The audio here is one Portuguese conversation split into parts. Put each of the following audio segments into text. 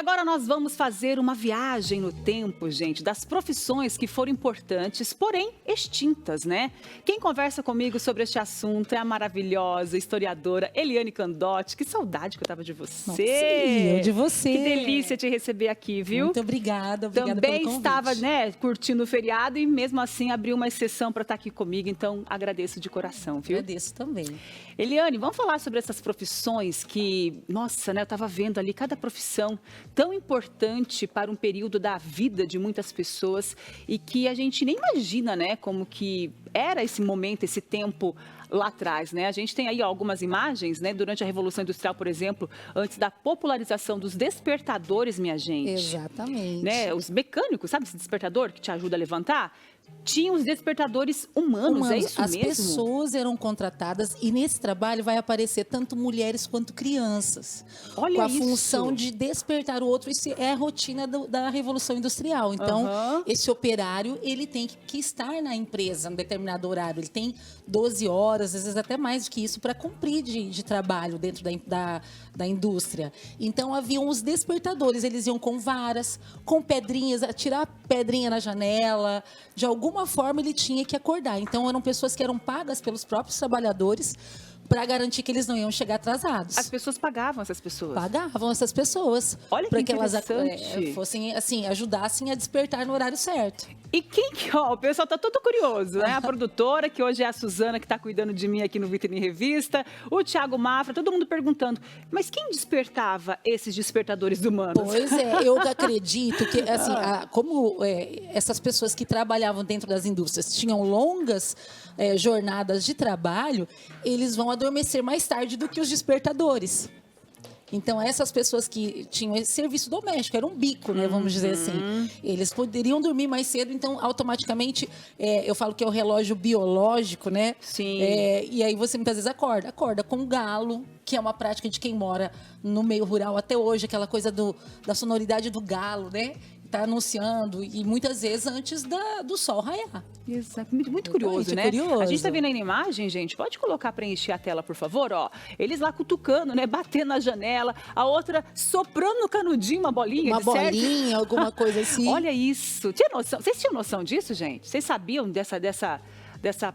agora nós vamos fazer uma viagem no tempo, gente, das profissões que foram importantes, porém extintas, né? Quem conversa comigo sobre este assunto é a maravilhosa historiadora Eliane Candotti. Que saudade que eu tava de você. Nossa, eu de você. Que delícia te receber aqui, viu? Muito obrigada pelo convite. Também estava, né, curtindo o feriado e mesmo assim abriu uma exceção para estar aqui comigo, então agradeço de coração, viu? Agradeço também. Eliane, vamos falar sobre essas profissões que, nossa, né, eu estava vendo ali cada profissão tão importante para um período da vida de muitas pessoas e que a gente nem imagina, né, como que era esse momento, esse tempo lá atrás, né? A gente tem aí algumas imagens, né, durante a Revolução Industrial, por exemplo, antes da popularização dos despertadores, minha gente. Exatamente. Né? Os mecânicos, sabe esse despertador que te ajuda a levantar? Tinham os despertadores humanos, é isso As mesmo? As pessoas eram contratadas e nesse trabalho vai aparecer tanto mulheres quanto crianças. Olha com a isso. função de despertar o outro. Isso é a rotina da Revolução Industrial. Então, esse operário, ele tem que estar na empresa em determinado horário. Ele tem 12 horas, às vezes até mais do que isso, para cumprir de trabalho dentro da indústria. Então, haviam os despertadores. Eles iam com varas, com pedrinhas, atirar pedrinha na janela. De alguma forma, ele tinha que acordar. Então, eram pessoas que eram pagas pelos próprios trabalhadores para garantir que eles não iam chegar atrasados. As pessoas pagavam essas pessoas? Pagavam essas pessoas. Olha que para que elas interessante. ajudassem a despertar no horário certo. E quem que, ó, o pessoal tá todo curioso, né? A produtora, que hoje é a Suzana, que está cuidando de mim aqui no Vitrine Revista, o Thiago Mafra, todo mundo perguntando, mas quem despertava esses despertadores humanos? Pois é, eu acredito que, assim, essas pessoas que trabalhavam dentro das indústrias tinham longas jornadas de trabalho, eles vão adormecer mais tarde do que os despertadores. Então, essas pessoas que tinham esse serviço doméstico, era um bico, né, vamos dizer assim. Eles poderiam dormir mais cedo, então, automaticamente, eu falo que é o relógio biológico, né? Sim. E aí você muitas vezes acorda com galo, que é uma prática de quem mora no meio rural até hoje, aquela coisa da sonoridade do galo, né? Tá anunciando, e muitas vezes antes do sol raiar. Exato. Muito curioso, né? Curioso. A gente tá vendo aí na imagem, gente, pode colocar para encher a tela, por favor, ó. Eles lá cutucando, né, batendo na janela, a outra soprando no canudinho uma bolinha, uma de certo? bolinha, alguma coisa assim. Olha isso. Tinha noção? Vocês tinham noção disso, gente? Vocês sabiam dessa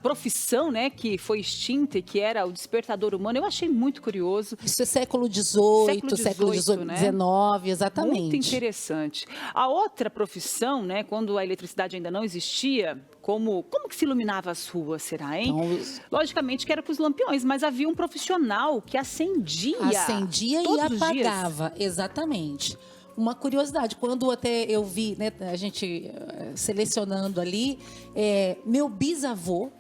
profissão, né, que foi extinta e que era o despertador humano? Eu achei muito curioso. Isso é século XVIII, século XIX, né? exatamente. Muito interessante. A outra profissão, né, quando a eletricidade ainda não existia, como que se iluminava as ruas, será, hein? Então, logicamente que era com os lampiões, mas havia um profissional que acendia e apagava, exatamente. Uma curiosidade, quando até eu vi, né, a gente selecionando ali, meu bisavô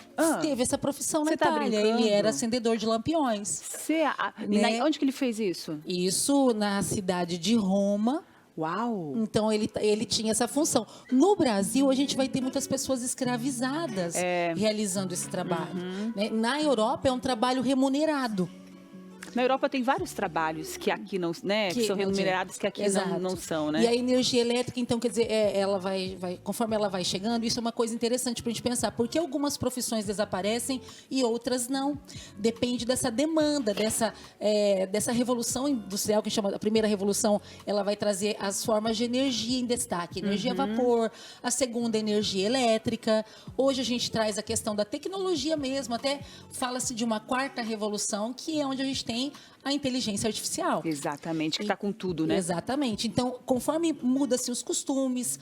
teve essa profissão na Itália. Ele era acendedor de lampiões. Né? Onde que ele fez isso? Isso na cidade de Roma. Uau! Então, ele tinha essa função. No Brasil, a gente vai ter muitas pessoas escravizadas realizando esse trabalho. Né? Na Europa, é um trabalho remunerado. Na Europa tem vários trabalhos que aqui não, né, que são remunerados, que aqui não são, né? E a energia elétrica, então, quer dizer, ela vai, conforme ela vai chegando, isso é uma coisa interessante para a gente pensar. Porque algumas profissões desaparecem e outras não. Depende dessa demanda, dessa revolução industrial, que chama a primeira revolução, ela vai trazer as formas de energia em destaque. Energia a vapor, a segunda, energia elétrica. Hoje a gente traz a questão da tecnologia mesmo, até fala-se de uma quarta revolução, que é onde a gente tem a inteligência artificial. Exatamente, que está com tudo, né? Exatamente. Então, conforme muda-se os costumes,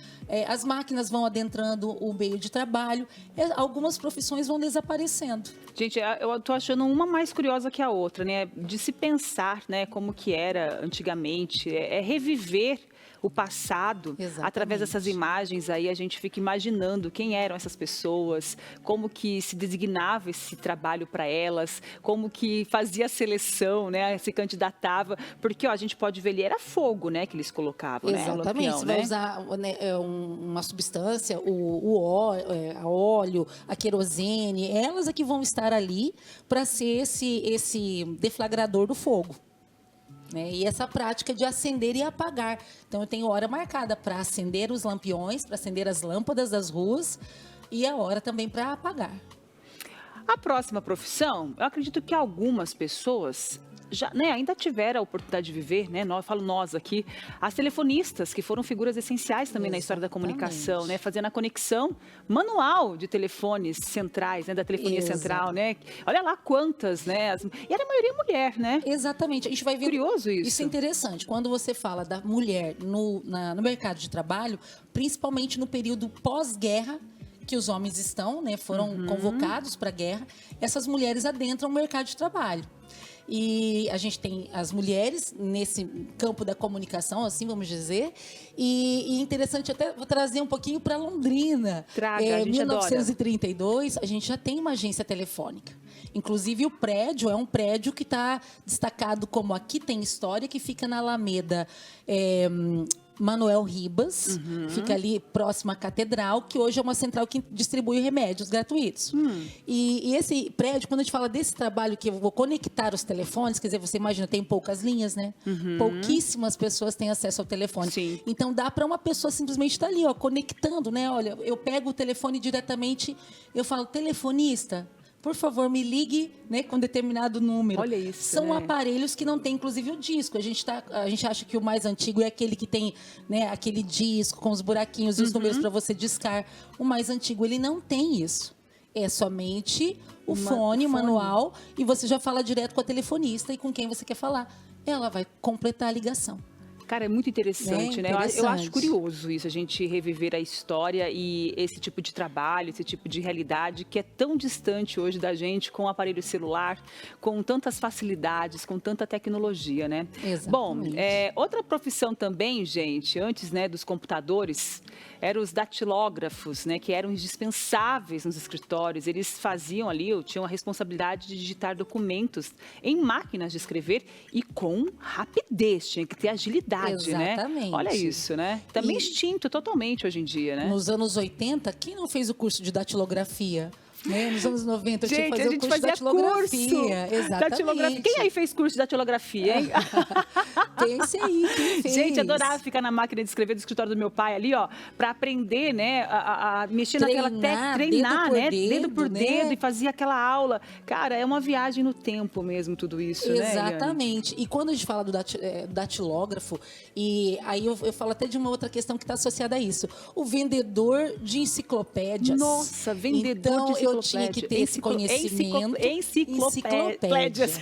as máquinas vão adentrando o meio de trabalho, algumas profissões vão desaparecendo. Gente, eu estou achando uma mais curiosa que a outra, né? De se pensar, né, como que era antigamente, reviver o passado. Exatamente. Através dessas imagens aí, a gente fica imaginando quem eram essas pessoas, como que se designava esse trabalho para elas, como que fazia a seleção, né, se candidatava, porque ó, a gente pode ver ali, era fogo, né, que eles colocavam, exatamente, né, lampião, você né? vai usar uma substância, a óleo, a querosene, elas é que vão estar ali para ser esse deflagrador do fogo. Né? E essa prática de acender e apagar. Então, eu tenho hora marcada para acender os lampiões, para acender as lâmpadas das ruas e a hora também para apagar. A próxima profissão, eu acredito que algumas pessoas já, né, ainda tiveram a oportunidade de viver, né? Eu falo nós aqui, as telefonistas, que foram figuras essenciais também na história da comunicação, né? Fazendo a conexão manual de telefones centrais, né? Da telefonia central, né? Olha lá quantas, né? E era a maioria mulher, né? Exatamente. A gente vai ver. Curioso isso. Isso é interessante. Quando você fala da mulher no mercado de trabalho, principalmente no período pós-guerra, que os homens estão, né? Foram convocados para a guerra, essas mulheres adentram o mercado de trabalho. E a gente tem as mulheres nesse campo da comunicação, assim vamos dizer. E interessante até vou trazer um pouquinho para Londrina. Traga, a gente 1932, a gente já tem uma agência telefônica. Inclusive o prédio é um prédio que está destacado como Aqui Tem História, que fica na Alameda Manuel Ribas, fica ali próximo à Catedral, que hoje é uma central que distribui remédios gratuitos. E esse prédio, quando a gente fala desse trabalho que eu vou conectar os telefones, quer dizer, você imagina, tem poucas linhas, né? Pouquíssimas pessoas têm acesso ao telefone. Sim. Então dá para uma pessoa simplesmente estar ali, ó, conectando, né? Olha, eu pego o telefone diretamente, eu falo, telefonista, por favor, me ligue, né, com determinado número. Olha isso, São né? aparelhos que não tem, inclusive, o disco. A gente acha que o mais antigo é aquele que tem, né, aquele disco com os buraquinhos e os números para você discar. O mais antigo, ele não tem isso. É somente o fone manual e você já fala direto com a telefonista e com quem você quer falar. Ela vai completar a ligação. Cara, é muito interessante, né? Interessante. Eu acho curioso isso, a gente reviver a história e esse tipo de trabalho, esse tipo de realidade que é tão distante hoje da gente com o aparelho celular, com tantas facilidades, com tanta tecnologia, né? Exatamente. Bom, outra profissão também, gente, antes, né, dos computadores, eram os datilógrafos, né, que eram indispensáveis nos escritórios. Eles faziam ali, tinham a responsabilidade de digitar documentos em máquinas de escrever e com rapidez, tinha que ter agilidade. Exatamente. Né? Olha isso, né? Também extinto totalmente hoje em dia, né? Nos anos 80, quem não fez o curso de datilografia? Né? Nos anos 90, eu tinha que fazer a gente o curso de datilografia. Exatamente. Quem aí fez curso de datilografia, hein? Pense aí, quem fez? Gente, adorava ficar na máquina de escrever do escritório do meu pai ali, ó, para aprender, né, a mexer naquela técnica, treinar, né, dedo por dedo, e fazia aquela aula. Cara, é uma viagem no tempo mesmo tudo isso, né? Exatamente. E quando a gente fala do datilógrafo, e aí eu falo até de uma outra questão que está associada a isso. O vendedor de enciclopédias. Nossa, vendedor de enciclopédias. Eu tinha que ter esse conhecimento. Enciclopédias.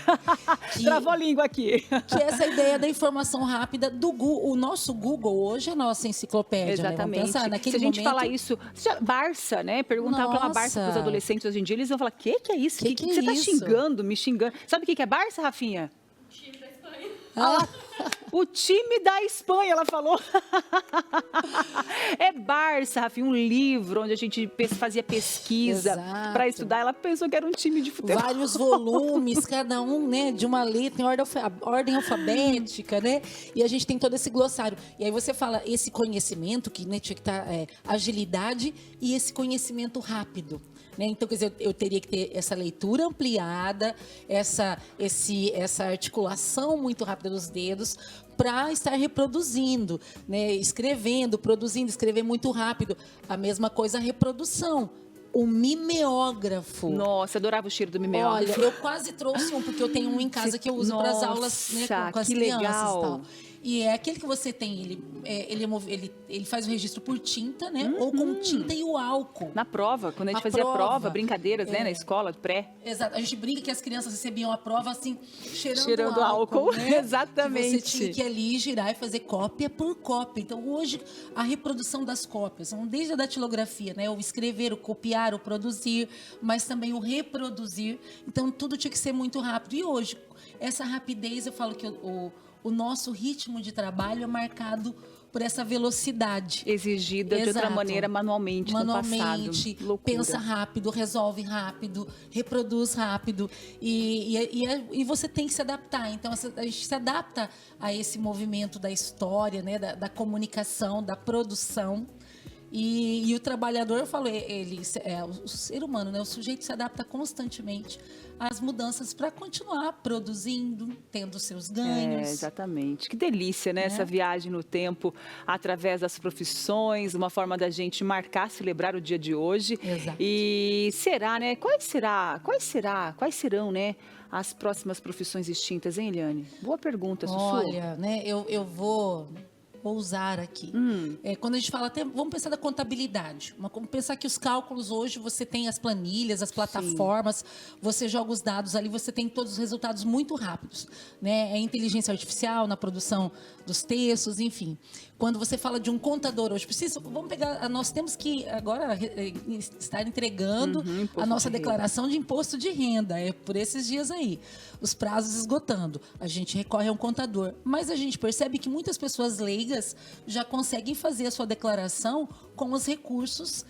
Que, travou a língua aqui. Que é essa ideia da informação rápida do Google. O nosso Google hoje é a nossa enciclopédia. Exatamente. Né? Vamos pensar, se a gente falar isso, Barça, né? Perguntar para uma Barça para os adolescentes hoje em dia, eles vão falar: o que é isso? Que você está xingando, me xingando? Sabe o que é Barça, Rafinha? O time da Espanha. O time da Espanha, ela falou. É Barça, Rafinha, um livro onde a gente fazia pesquisa para estudar. Ela pensou que era um time de futebol. Vários volumes, cada um, né, de uma letra em ordem alfabética, né? E a gente tem todo esse glossário. E aí você fala esse conhecimento que, né, tinha que estar agilidade e esse conhecimento rápido. Né? Então, quer dizer, eu teria que ter essa leitura ampliada, essa articulação muito rápida dos dedos para estar reproduzindo, né? Escrevendo, produzindo, escrever muito rápido. A mesma coisa a reprodução. O mimeógrafo. Nossa, adorava o cheiro do mimeógrafo. Olha, eu quase trouxe um, porque eu tenho um em casa que eu uso para as aulas, né, com as crianças legal. E tal. E é aquele que você tem, ele faz o registro por tinta, né? Ou com tinta e o álcool. Na prova, quando a gente fazia prova, brincadeiras, né? Na escola, pré. Exato. A gente brinca que as crianças recebiam a prova assim, cheirando álcool. Né? Exatamente. Que você tinha que ali girar e fazer cópia por cópia. Então, hoje, a reprodução das cópias, são desde a datilografia, né? O escrever, o copiar, o produzir, mas também o reproduzir. Então, tudo tinha que ser muito rápido. E hoje, essa rapidez, eu falo que o nosso ritmo de trabalho é marcado por essa velocidade. Exigida de outra maneira manualmente no passado. Loucura. Pensa rápido, resolve rápido, reproduz rápido. E você tem que se adaptar. Então, a gente se adapta a esse movimento da história, né, da comunicação, da produção. E o trabalhador, eu falo, o ser humano, né? O sujeito se adapta constantemente às mudanças para continuar produzindo, tendo seus ganhos. Exatamente. Que delícia, né? Essa viagem no tempo através das profissões, uma forma da gente marcar, celebrar o dia de hoje. Exato. E será, né? Quais serão, né, as próximas profissões extintas, hein, Eliane? Boa pergunta, Sussu. Olha, né? Eu vou usar aqui. Quando a gente fala até, vamos pensar da contabilidade. Vamos pensar que os cálculos hoje, você tem as planilhas, as plataformas, você joga os dados ali, você tem todos os resultados muito rápidos, né? É inteligência artificial na produção dos textos, enfim. Quando você fala de um contador hoje, vamos pegar, nós temos que agora estar entregando a nossa declaração de imposto de renda, por esses dias aí. Os prazos esgotando, a gente recorre a um contador, mas a gente percebe que muitas pessoas leigas já conseguem fazer a sua declaração com os recursos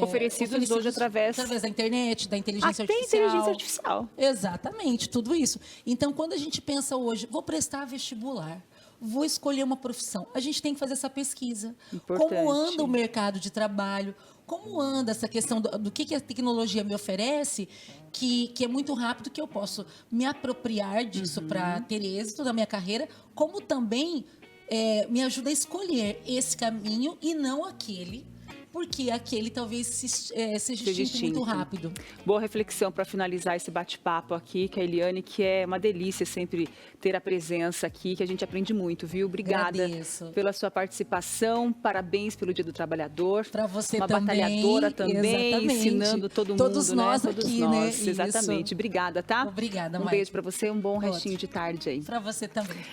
oferecidos hoje através da internet, da inteligência até artificial. inteligência artificial. Exatamente, tudo isso. Então, quando a gente pensa hoje, vou prestar vestibular, vou escolher uma profissão, a gente tem que fazer essa pesquisa. Importante. Como anda o mercado de trabalho? Como anda essa questão do que a tecnologia me oferece, que é muito rápido, que eu posso me apropriar disso para ter êxito na minha carreira, como também me ajuda a escolher esse caminho e não aquele, porque aquele talvez seja extinto muito rápido. Boa reflexão para finalizar esse bate-papo aqui, que a Eliane, que é uma delícia sempre ter a presença aqui, que a gente aprende muito, viu? Obrigada pela sua participação, parabéns pelo Dia do Trabalhador. Para você uma também. Uma batalhadora também, exatamente. Ensinando todo mundo, Todos nós né? aqui, Todos nós, né? exatamente. Isso. Obrigada, tá? Obrigada, Um beijo para você, um bom restinho de tarde aí. Para você também.